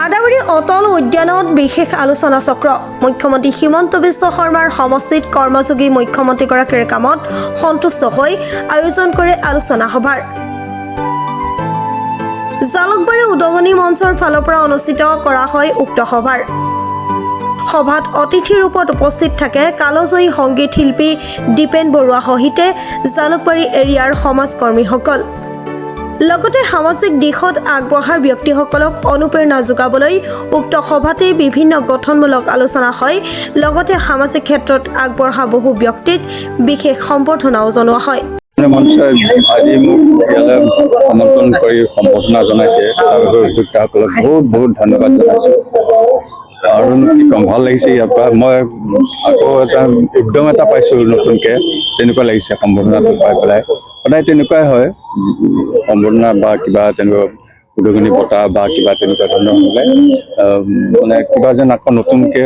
আদাবাৰী অটল উদ্যানত বিশেষ আলোচনা চক্ৰ মুখ্যমন্ত্ৰী হিমন্ত বিশ্ব শৰ্মাৰ সমষ্টিত কৰ্মযোগী মুখ্যমন্ত্ৰীগৰাকীৰ কামত সন্তুষ্ট হৈ আয়োজন কৰে আলোচনা সভাৰ জালুকবাৰী উদগনি মঞ্চৰ ফালৰ পৰা অনুষ্ঠিত কৰা হয় উক্ত সভাত অতিথি ৰূপত উপস্থিত থাকে কালজয়ী সংগীত শিল্পী দীপেন বৰুৱা সহিতে জালুকবাৰী এৰিয়াৰ সমাজকৰ্মীসকল লগতে সামাজিক দিশত আগবঢ়াৰ ব্যক্তিসকলক অনুপ্ৰেৰণা যোগাবলৈ উক্ত সভাতে বিভিন্ন গঠনমূলক আলোচনা হয় লগতে সামাজিক ক্ষেত্ৰত আগবঢ়া বহু ব্যক্তিক বিশেষ সম্বৰ্ধনাও জনোৱা হয় মঞ্চই আজি মোক ইয়ালৈ আমন্ত্ৰণ কৰি সম্বৰ্ধনা জনাইছে তাৰ বাবে উদ্যোক্তাসকলক বহুত ধন্যবাদ জনাইছোঁ আৰু কি কম ভাল লাগিছে ইয়াৰ পৰা মই আকৌ এটা উদ্যম এটা পাইছোঁ নতুনকৈ তেনেকুৱা লাগিছে সম্বৰ্ধনাটো পাই পেলাই সদায় তেনেকুৱাই হয় সম্বৰ্ধনা বা কিবা তেনেকুৱা উদগনি বঁটা বা কিবা তেনেকুৱা ধৰণৰ হ'লে মানে কিবা যেন আকৌ নতুনকৈ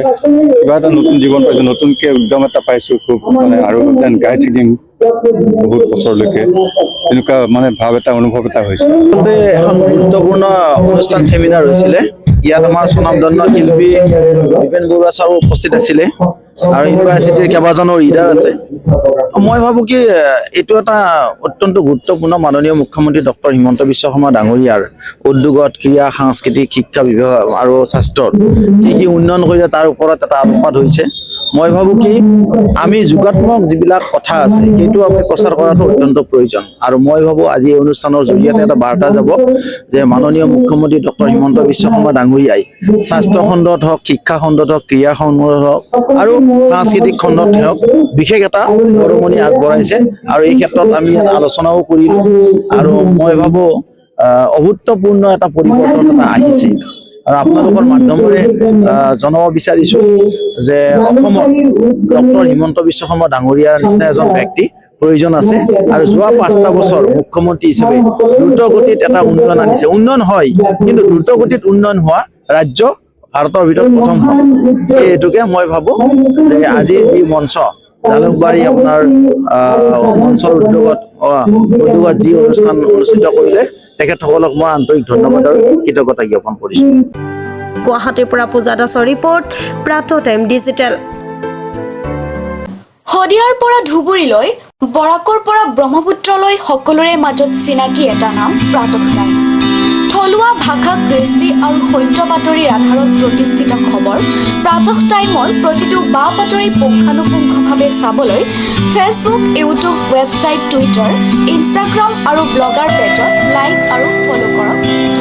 কিবা এটা নতুন জীৱন পাইছোঁ নতুনকৈ উদ্যম এটা পাইছোঁ খুব মানে আৰু যেন গাই থাকিম বহুত বছৰলৈকে তেনেকুৱা মানে ভাৱ এটা অনুভৱ এটা হৈছে এখন গুৰুত্বপূৰ্ণ অনুষ্ঠান চেমিনাৰ হৈছিলে ইয়াত আমাৰ স্বনামধন্য শিল্পী দীপেন বৰুৱা ছাৰো উপস্থিত আছিলে আৰু ইউনিভাৰ্চিটিৰ কেইবাজনো লিডাৰ আছে মই ভাবোঁ কি এইটো এটা অত্যন্ত গুৰুত্বপূৰ্ণ মাননীয় মুখ্যমন্ত্ৰী ডক্টৰ হিমন্ত বিশ্ব শৰ্মা ডাঙৰীয়াৰ উদ্যোগত ক্ৰীড়া সাংস্কৃতিক শিক্ষা বিভাগ আৰু স্বাস্থ্যৰ কি উন্নয়ন কৰিলে তাৰ ওপৰত এটা আলোকপাত হৈছে মই ভাবোঁ কি আমি যোগাত্মক যিবিলাক কথা আছে সেইটো আমি প্ৰচাৰ কৰাটো অত্যন্ত প্ৰয়োজন আৰু মই ভাবোঁ আজি এই অনুষ্ঠানৰ জৰিয়তে এটা বাৰ্তা যাব যে মাননীয় মুখ্যমন্ত্ৰী ডক্টৰ হিমন্ত বিশ্ব শৰ্মা ডাঙৰীয়াই স্বাস্থ্য খণ্ডত হওক শিক্ষা খণ্ডত হওক ক্ৰীড়া খণ্ডত হওক আৰু সাংস্কৃতিক খণ্ডত হওক বিশেষ এটা বৰঙণি আগবঢ়াইছে আৰু এই ক্ষেত্ৰত আমি আলোচনাও কৰিলোঁ আৰু মই ভাবোঁ অভূতপূৰ্ণ এটা পৰিৱৰ্তন এটা আহিছে আৰু আপোনালোকৰ মাধ্যমেৰে জনাব বিচাৰিছোঁ যে অসমত ডক্টৰ হিমন্ত বিশ্ব শৰ্মা ডাঙৰীয়াৰ নিচিনা এজন ব্যক্তি প্ৰয়োজন আছে আৰু যোৱা 5টা বছৰ মুখ্যমন্ত্ৰী হিচাপে দ্ৰুতগতিত এটা উন্নয়ন আনিছে উন্নয়ন হয় কিন্তু দ্ৰুতগতিত উন্নয়ন হোৱা ৰাজ্য ভাৰতৰ ভিতৰত প্ৰথম হয় এইটোকে মই ভাবোঁ যে আজিৰ যি মঞ্চ জালুকবাৰী আপোনাৰ মঞ্চৰ উদ্যোগত যি অনুষ্ঠান অনুষ্ঠিত কৰিলে তেখেতসকলক মই আন্তৰিক ধন্যবাদ আৰু কৃতজ্ঞতা জ্ঞাপন কৰিছোঁ গুৱাহাটীৰ পৰা পূজা দাসৰ ৰিপৰ্ট প্ৰাত টাইম ডিজিটেল শদিয়াৰ পৰা ধুবুৰীলৈ বৰাকৰ পৰা ব্ৰহ্মপুত্ৰলৈ সকলোৰে মাজত চিনাকি এটা নাম প্ৰাতঃ টাইম থলুৱা ভাষা কৃষ্টি আৰু সত্য বাতৰিৰ আধাৰত প্ৰতিষ্ঠিত খবৰ প্ৰাতঃ টাইমৰ প্ৰতিটো বা বাতৰি পুংখানুপুংখভাৱে চাবলৈ Facebook YouTube website Twitter Instagram আৰু ব্লগাৰ পেজত লাইক আৰু ফ'ল' কৰক